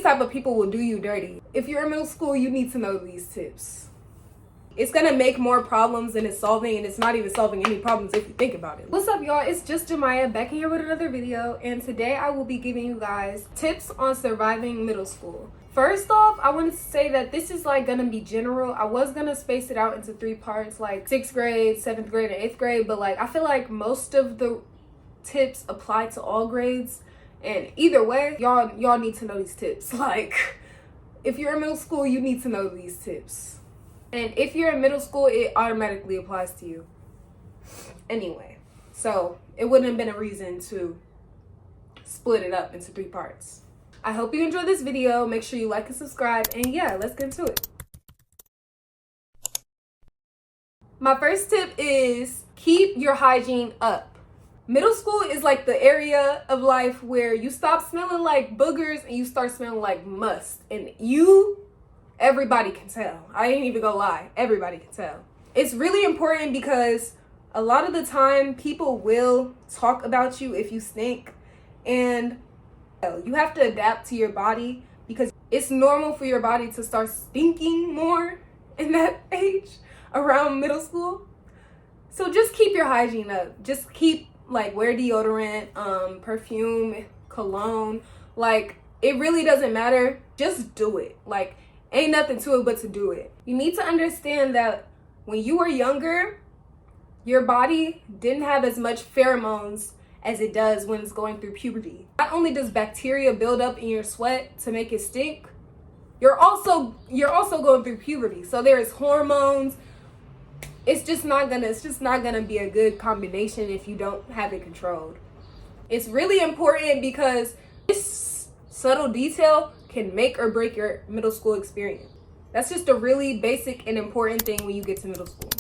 type of people will do you dirty. If you're in middle school, you need to know these tips. It's gonna make more problems than it's solving, and it's not even solving any problems if you think about it. What's up, y'all? It's Justjahmiah back in here with another video, and today I will be giving you guys tips on surviving middle school. First off, I wanted to say that this is like gonna be general. I was gonna space it out into 3 parts, like 6th grade, 7th grade, and 8th grade, but like I feel like most of the tips apply to all grades, and either way, y'all need to know these tips. Like, if you're in middle school, you need to know these tips. And if you're in middle school, it automatically applies to you. Anyway, so it wouldn't have been a reason to split it up into 3 parts. I hope you enjoyed this video. Make sure you like and subscribe. And yeah, let's get into it. My first tip is keep your hygiene up. Middle school is like the area of life where you stop smelling like boogers and you start smelling like must. And everybody can tell. I ain't even gonna lie. Everybody can tell. It's really important because a lot of the time people will talk about you if you stink, and you have to adapt to your body because it's normal for your body to start stinking more in that age around middle school. So just keep your hygiene up. Just wear deodorant, perfume, cologne. Like, it really doesn't matter. Just do it. Like, ain't nothing to it but to do it. You need to understand that when you were younger, your body didn't have as much pheromones as it does when it's going through puberty. Not only does bacteria build up in your sweat to make it stink, you're also going through puberty. So there's hormones. It's just not gonna be a good combination if you don't have it controlled. It's really important because this subtle detail can make or break your middle school experience. That's just a really basic and important thing when you get to middle school.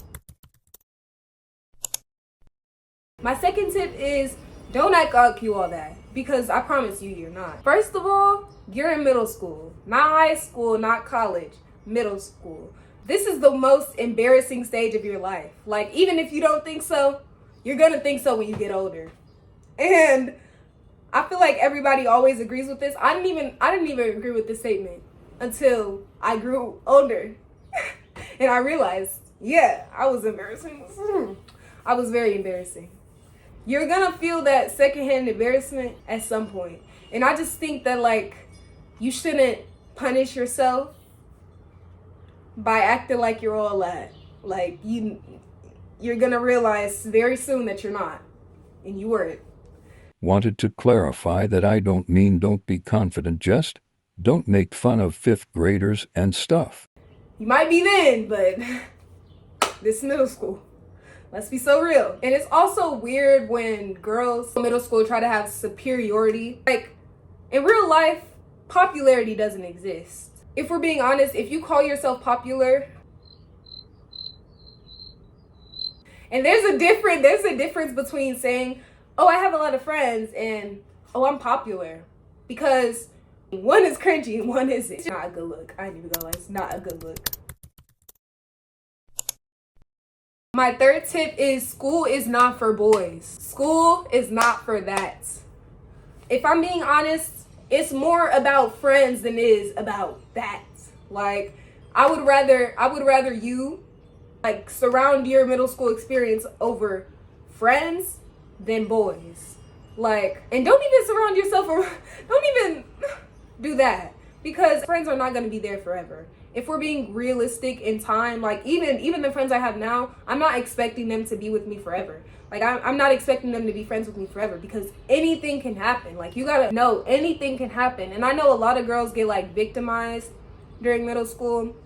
My second tip is don't act like you all that, because I promise you, you're not. First of all, you're in middle school, not high school, not college, middle school. This is the most embarrassing stage of your life. Like, even if you don't think so, you're gonna think so when you get older. And I feel like everybody always agrees with this. I didn't even agree with this statement until I grew older. And I realized, yeah, I was embarrassing. I was very embarrassing. You're gonna feel that secondhand embarrassment at some point. And I just think that, like, you shouldn't punish yourself by acting like you're all that. Like, you're gonna realize very soon that you're not, and you weren't. Wanted to clarify that I don't mean don't be confident, just don't make fun of 5th graders and stuff. You might be then, but this is middle school. Let's be so real. And it's also weird when girls in middle school try to have superiority. Like, in real life, popularity doesn't exist. If we're being honest, if you call yourself popular, and there's a difference between saying, oh, I have a lot of friends, and oh, I'm popular. Because one is cringy and one isn't. It's not a good look. I ain't even gonna lie, it's not a good look. My third tip is school is not for boys. School is not for that. If I'm being honest, it's more about friends than it is about that. Like, I would rather you like surround your middle school experience over friends than boys. Like, and don't even surround yourself around, don't even do that, because friends are not going to be there forever. If we're being realistic in time, like, even the friends I have now, I'm not expecting them to be with me forever. Like, I'm not expecting them to be friends with me forever, because anything can happen. Like, you gotta know anything can happen. And I know a lot of girls get like victimized during middle school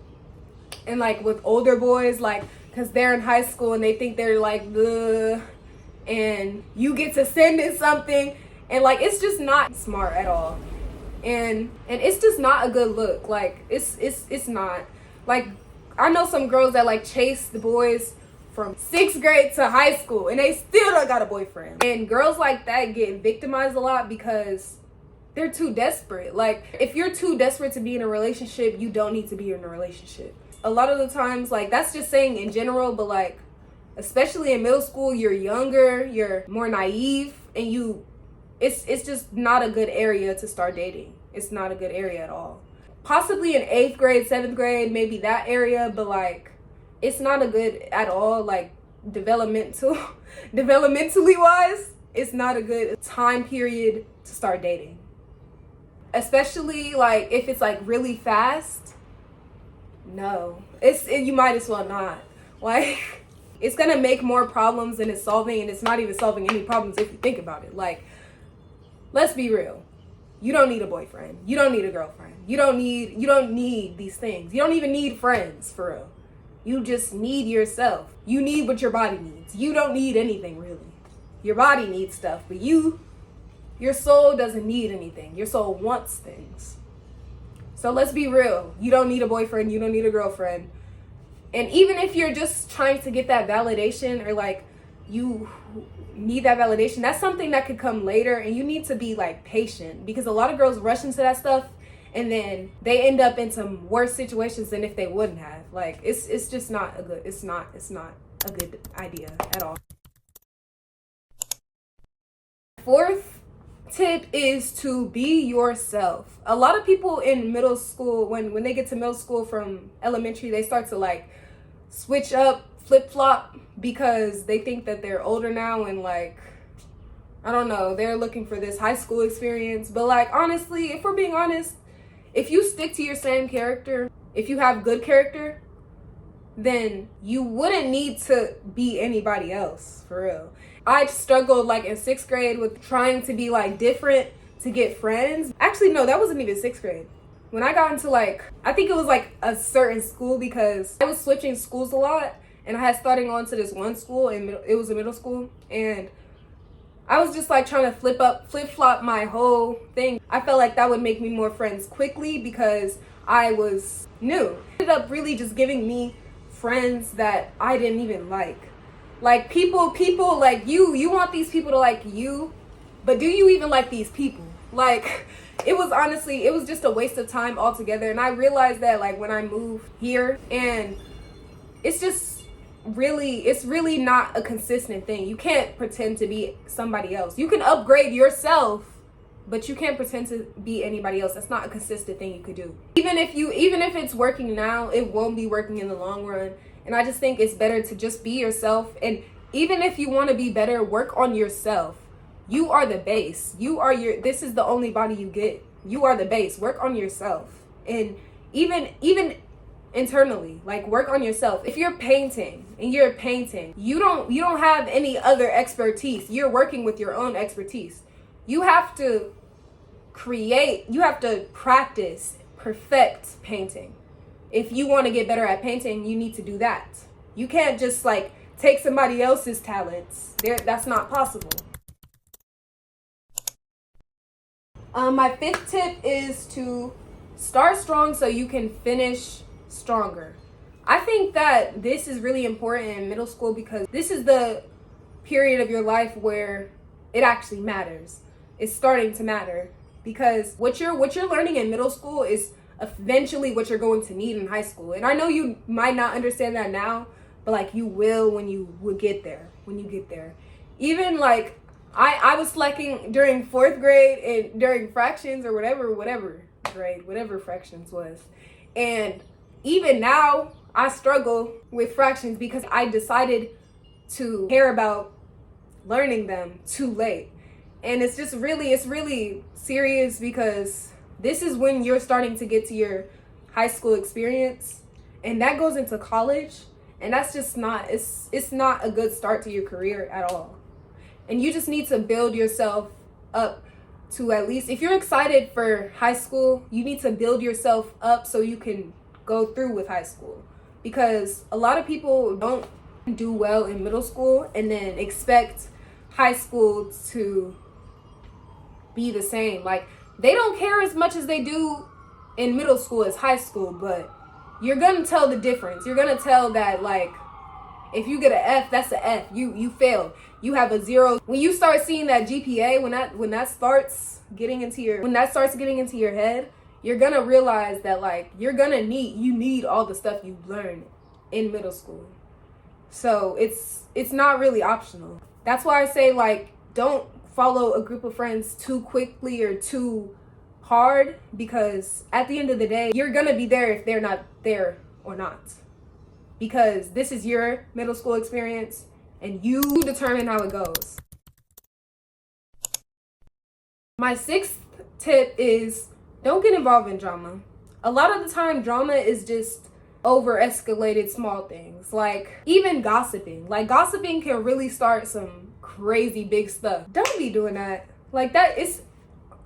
and like with older boys, like, because they're in high school and they think they're like the, and you get to send in something, and like, it's just not smart at all. And it's just not a good look. Like, it's not. Like, I know some girls that like chase the boys from 6th grade to high school and they still don't got a boyfriend. And girls like that get victimized a lot because they're too desperate. Like, if you're too desperate to be in a relationship, you don't need to be in a relationship. A lot of the times, like, that's just saying in general, but like, especially in middle school, you're younger, you're more naive, and it's just not a good area to start dating. It's not a good area at all. Possibly in 8th grade, 7th grade, maybe that area, but like it's not a good at all, like developmentally wise, it's not a good time period to start dating. Especially like if it's like really fast. No, you might as well not. Like it's gonna make more problems than it's solving, and it's not even solving any problems if you think about it. Like, let's be real. You don't need a boyfriend. You don't need a girlfriend. You don't need these things. You don't even need friends, for real. You just need yourself. You need what your body needs. You don't need anything really. Your body needs stuff, but your soul doesn't need anything. Your soul wants things. So let's be real. You don't need a boyfriend. You don't need a girlfriend. And even if you're just trying to get that validation, or like you need that validation, that's something that could come later, and you need to be like patient, because a lot of girls rush into that stuff and then they end up in some worse situations than if they wouldn't have. Like it's just not a good, it's not a good idea at all. 4th tip is to be yourself. A lot of people in middle school, when they get to middle school from elementary, they start to like switch up, flip-flop, because they think that they're older now, and like, I don't know, they're looking for this high school experience. But like, honestly, if we're being honest, if you stick to your same character, if you have good character, then you wouldn't need to be anybody else, for real. I struggled like in 6th grade with trying to be like different to get friends. Actually, no, that wasn't even 6th grade. When I got into like, I think it was like a certain school, because I was switching schools a lot, and I had starting on to this one school, and it was a middle school, and I was just like trying to flip-flop my whole thing. I felt like that would make me more friends quickly because I was new. It ended up really just giving me friends that I didn't even like. Like people like you want these people to like you, but do you even like these people? Like, it was just a waste of time altogether. And I realized that like when I moved here, and it's really not a consistent thing. You can't pretend to be somebody else. You can upgrade yourself, but you can't pretend to be anybody else. That's not a consistent thing you could do. Even if it's working now, it won't be working in the long run. And I just think it's better to just be yourself. And even if you want to be better, work on yourself. You are the base. This is the only body you get. You are the base. Work on yourself. And even internally, like, work on yourself. If you're painting, you don't have any other expertise. You're working with your own expertise. You have to practice, perfect painting. If you want to get better at painting, you need to do that. You can't just like take somebody else's talents. That's not possible. My 5th tip is to start strong so you can finish stronger. I think that this is really important in middle school, because this is the period of your life where it actually matters. It's starting to matter, because what you're learning in middle school is eventually what you're going to need in high school. And I know you might not understand that now, but like you will when you get there. Even like I was slacking during 4th grade and during fractions or whatever grade, whatever fractions was. And even now I struggle with fractions because I decided to care about learning them too late. And it's really serious, because this is when you're starting to get to your high school experience, and that goes into college, and that's just not, it's not a good start to your career at all. And you just need to build yourself up to, at least, if you're excited for high school, you need to build yourself up so you can go through with high school. Because a lot of people don't do well in middle school and then expect high school to be the same. Like, they don't care as much as they do in middle school as high school, but you're gonna tell the difference. You're gonna tell that, like, if you get an F, that's an F. You failed. You have a 0. When you start seeing that GPA, when that starts getting into your head, you're gonna realize that, like, you need all the stuff you learned in middle school. So it's not really optional. That's why I say, like, don't follow a group of friends too quickly or too hard because at the end of the day, you're gonna be there if they're not there or not. Because this is your middle school experience and you determine how it goes. My 6th tip is don't get involved in drama. A lot of the time, drama is just over-escalated small things. Like, even gossiping. Like, gossiping can really start some crazy big stuff. Don't be doing that. Like, that is,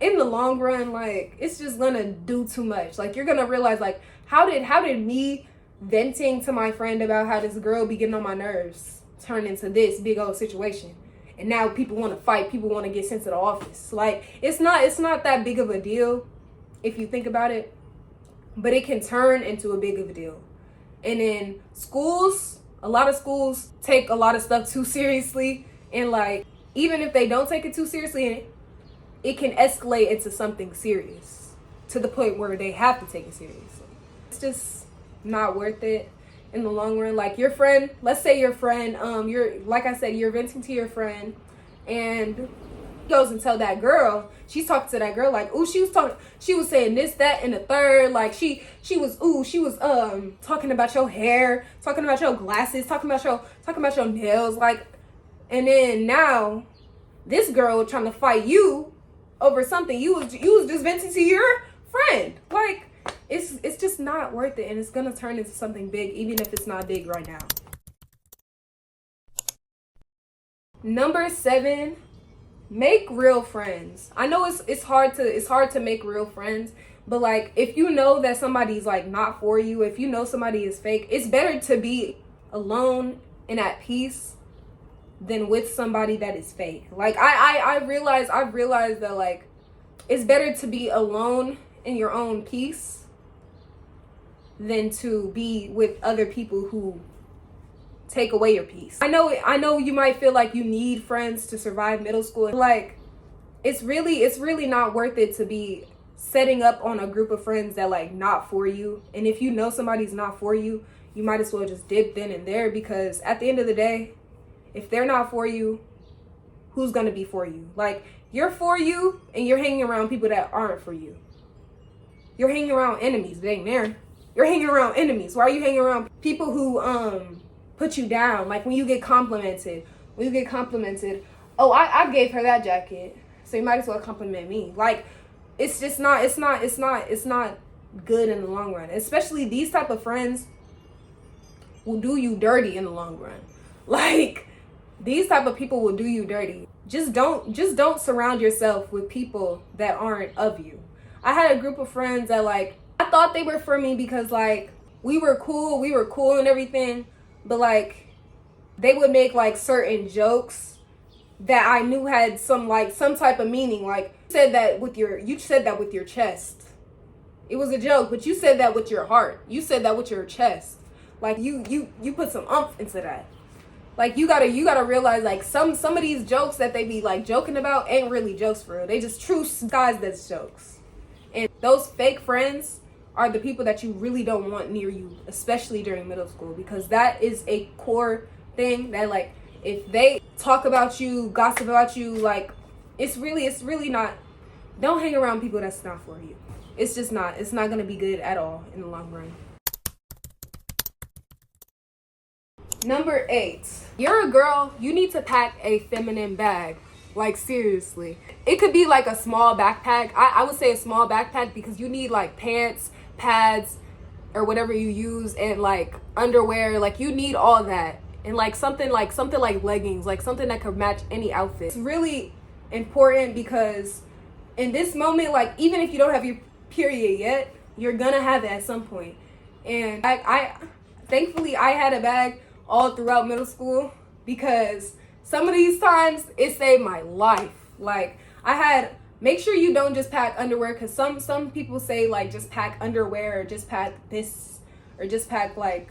in the long run, like, it's just gonna do too much. Like, you're gonna realize, like, how did me venting to my friend about how this girl be getting on my nerves turn into this big old situation? And now people want to fight. People want to get sent to the office. Like, it's not that big of a deal if you think about it. But it can turn into a big of a deal. And in schools, a lot of schools take a lot of stuff too seriously. And like, even if they don't take it too seriously, it can escalate into something serious to the point where they have to take it seriously. It's just not worth it in the long run. Like, your friend, let's say your friend, you're, like I said, you're venting to your friend and goes and tell that girl, she's talking to that girl like, ooh, she was saying this, that, and the third. Like, she was talking about your hair, talking about your glasses, talking about your nails. Like, and then now this girl trying to fight you over something you was just venting to your friend. Like, it's just not worth it, and it's gonna turn into something big, even if it's not big right now. Number 7, make real friends. I know it's hard to make real friends, but like, if you know that somebody's like not for you, if you know somebody is fake, it's better to be alone and at peace than with somebody that is fake. Like, I've realized that like, it's better to be alone in your own peace than to be with other people who take away your peace. I know you might feel like you need friends to survive middle school. Like, it's really not worth it to be setting up on a group of friends that like not for you. And if you know somebody's not for you, you might as well just dip then and there, because at the end of the day, if they're not for you, who's gonna be for you? Like, you're for you and you're hanging around people that aren't for you. You're hanging around enemies, dang there. You're hanging around enemies. Why are you hanging around people who put you down? Like, when you get complimented, oh, I gave her that jacket, so you might as well compliment me. Like, it's just not, it's not good in the long run. Especially these type of friends will do you dirty in the long run. Like, these type of people will do you dirty. Just don't surround yourself with people that aren't of you. I had a group of friends that like, I thought they were for me because like, we were cool and everything, but like, they would make like certain jokes that I knew had some type of meaning. Like, you said that with your chest. It was a joke, but you said that with your heart. You said that with your chest. Like, you put some oomph into that. Like, you gotta realize, like, some of these jokes that they be like joking about ain't really jokes for real. They just true skies that's jokes. And those fake friends are the people that you really don't want near you, especially during middle school, because that is a core thing that like, if they talk about you, gossip about you, like, it's really not, don't hang around people that's not for you. It's not gonna be good at all in the long run. Number 8, you're a girl, you need to pack a feminine bag. Like, seriously. It could be like a small backpack. I would say a small backpack, because you need like pants, pads, or whatever you use, and like underwear. Like, you need all that. And like something like leggings, like something that could match any outfit. It's really important, because in this moment, like, even if you don't have your period yet, you're gonna have it at some point. And I thankfully I had a bag all throughout middle school, because some of these times it saved my life. Like, make sure you don't just pack underwear, because some people say like just pack underwear, or just pack this, or just pack like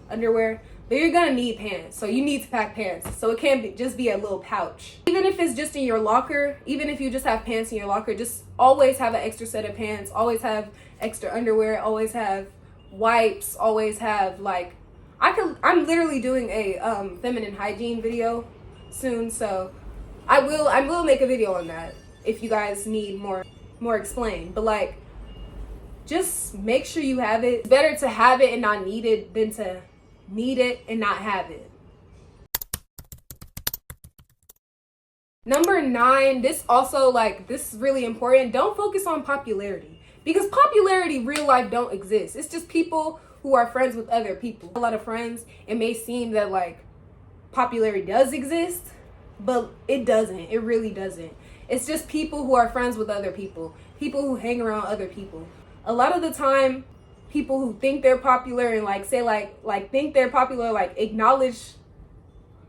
underwear, but you're gonna need pants, so you need to pack pants. So it can't just be a little pouch. Even if it's just in your locker, even if you just have pants in your locker, just always have an extra set of pants, always have extra underwear, always have wipes, always have like, I'm literally doing a feminine hygiene video soon, so I will make a video on that if you guys need more more explained, but like, just make sure you have it. It's better to have it and not need it than to need it and not have it. Number 9, this is really important. Don't focus on popularity, because popularity real life don't exist. It's just people who are friends with other people. A lot of friends, it may seem that like popularity does exist, but it doesn't. It really doesn't. It's just people who are friends with other people who hang around other people. A lot of the time, people who think they're popular and think they're popular, like acknowledge,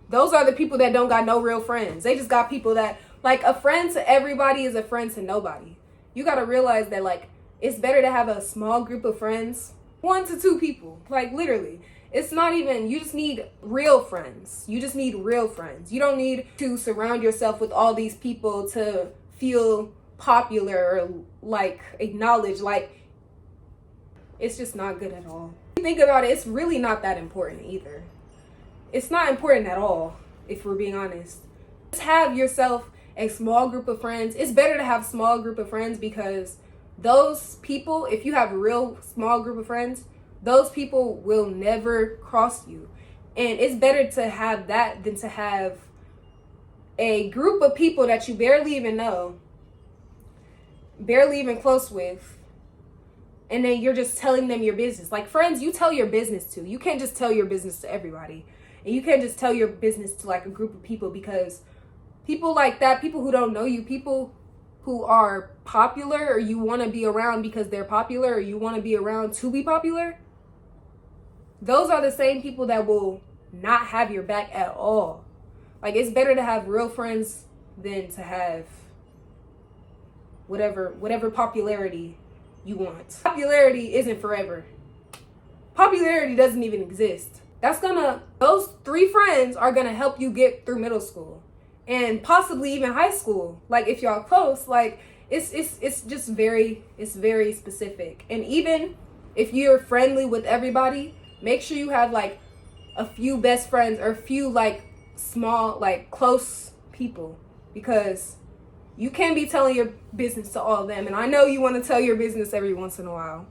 those are the people that don't got no real friends. They just got people that, like, a friend to everybody is a friend to nobody. You got to realize that, like, it's better to have a small group of friends, 1 to 2 people, like, literally. It's not even, you just need real friends. You just need real friends. You don't need to surround yourself with all these people to feel popular or, like, acknowledged. Like, it's just not good at all. If you think about it, it's really not that important either. It's not important at all, if we're being honest. Just have yourself a small group of friends. It's better to have a small group of friends, because those people, if you have a real small group of friends, those people will never cross you. And it's better to have that than to have a group of people that you barely even know, barely even close with, and then you're just telling them your business. Like, friends, you tell your business to. You can't just tell your business to everybody. And you can't just tell your business to like a group of people, because people like that, people who don't know you, people who are popular or you want to be around because they're popular, or you want to be around to be popular, those are the same people that will not have your back at all. Like, it's better to have real friends than to have whatever popularity you want. Popularity isn't forever. Popularity doesn't even exist. Those 3 friends are gonna help you get through middle school and possibly even high school. Like, if y'all close, like, it's just very specific. And even if you're friendly with everybody, make sure you have like a few best friends or a few like small, like close people, because you can't be telling your business to all of them. And I know you want to tell your business every once in a while.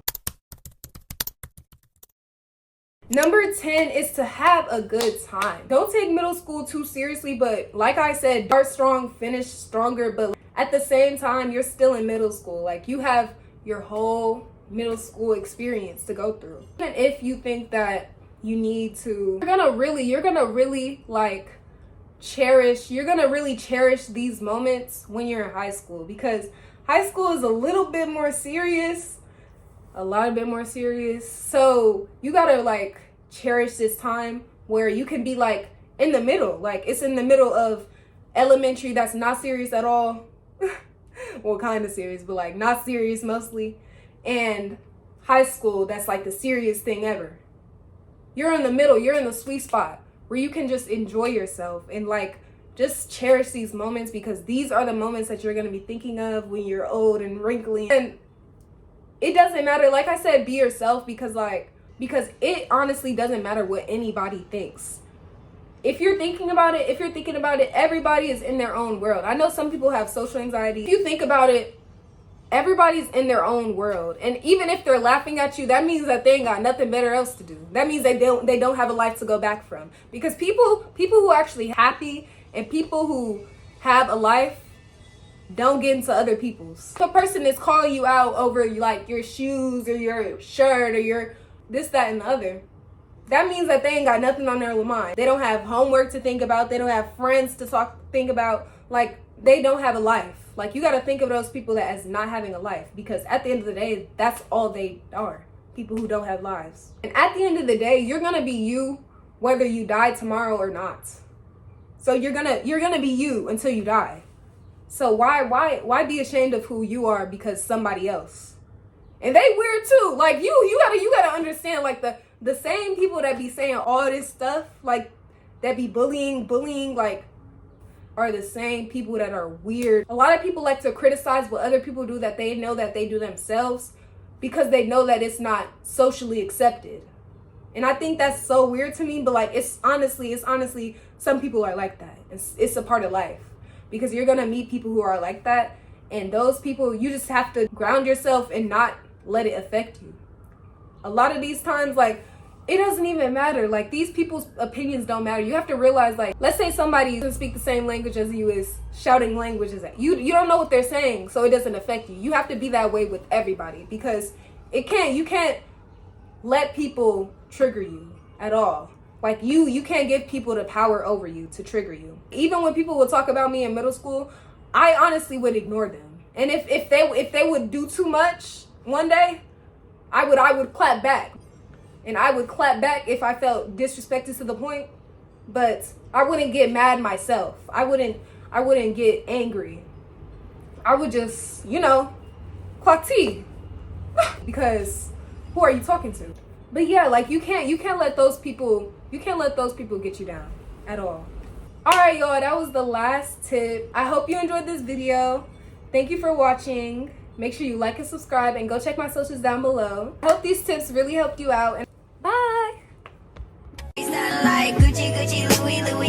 Number 10 is to have a good time. Don't take middle school too seriously, but like I said, start strong, finish stronger. But at the same time, you're still in middle school. Like, you have your whole middle school experience to go through. Even if you think that you need to, you're gonna really like cherish these moments when you're in high school, because high school is a lot bit more serious. So you gotta like cherish this time where you can be like in the middle. Like, it's in the middle of elementary, that's not serious at all. Well, kind of serious, but like not serious mostly. And high school, that's like the serious thing ever. You're in the middle, you're in the sweet spot where you can just enjoy yourself and like just cherish these moments, because these are the moments that you're going to be thinking of when you're old and wrinkly. And it doesn't matter, like I said, be yourself, because it honestly doesn't matter what anybody thinks. If you're thinking about it, everybody is in their own world. I know some people have social anxiety. If you think about it, everybody's in their own world. And even if they're laughing at you, that means that they ain't got nothing better else to do. That means they don't have a life to go back from. Because people who are actually happy and people who have a life don't get into other people's. If a person is calling you out over like your shoes or your shirt or your this, that, and the other, that means that they ain't got nothing on their mind. They don't have homework to think about. They don't have friends to think about. Like, they don't have a life. Like, you got to think of those people that as not having a life, because at the end of the day, that's all they are. People who don't have lives. And at the end of the day, you're going to be you whether you die tomorrow or not. So you're going to be you until you die. So why be ashamed of who you are because somebody else? And they weird too. Like, you gotta understand, like, the same people that be saying all this stuff, like, that be bullying, like, are the same people that are weird. A lot of people like to criticize what other people do that they know that they do themselves, because they know that it's not socially accepted. And I think that's so weird to me, but like, it's honestly, some people are like that. It's a part of life, because you're gonna meet people who are like that, And those people, you just have to ground yourself and not let it affect you. A lot of these times, like, it doesn't even matter. Like, these people's opinions don't matter. You have to realize, like, let's say somebody doesn't speak the same language as you, is shouting languages at you. You don't know what they're saying, so it doesn't affect you. You have to be that way with everybody, because you can't let people trigger you at all. Like, you can't give people the power over you to trigger you. Even when people would talk about me in middle school, I honestly would ignore them. And if they would do too much one day, I would clap back. And I would clap back if I felt disrespected to the point, but I wouldn't get mad myself. I wouldn't get angry. I would just, clock T. Because who are you talking to? But yeah, like, you can't let those people get you down at all. Alright, y'all, that was the last tip. I hope you enjoyed this video. Thank you for watching. Make sure you like and subscribe, and go check my socials down below. I hope these tips really helped you out. And bye. Like Gucci, Gucci, Louis, Louis.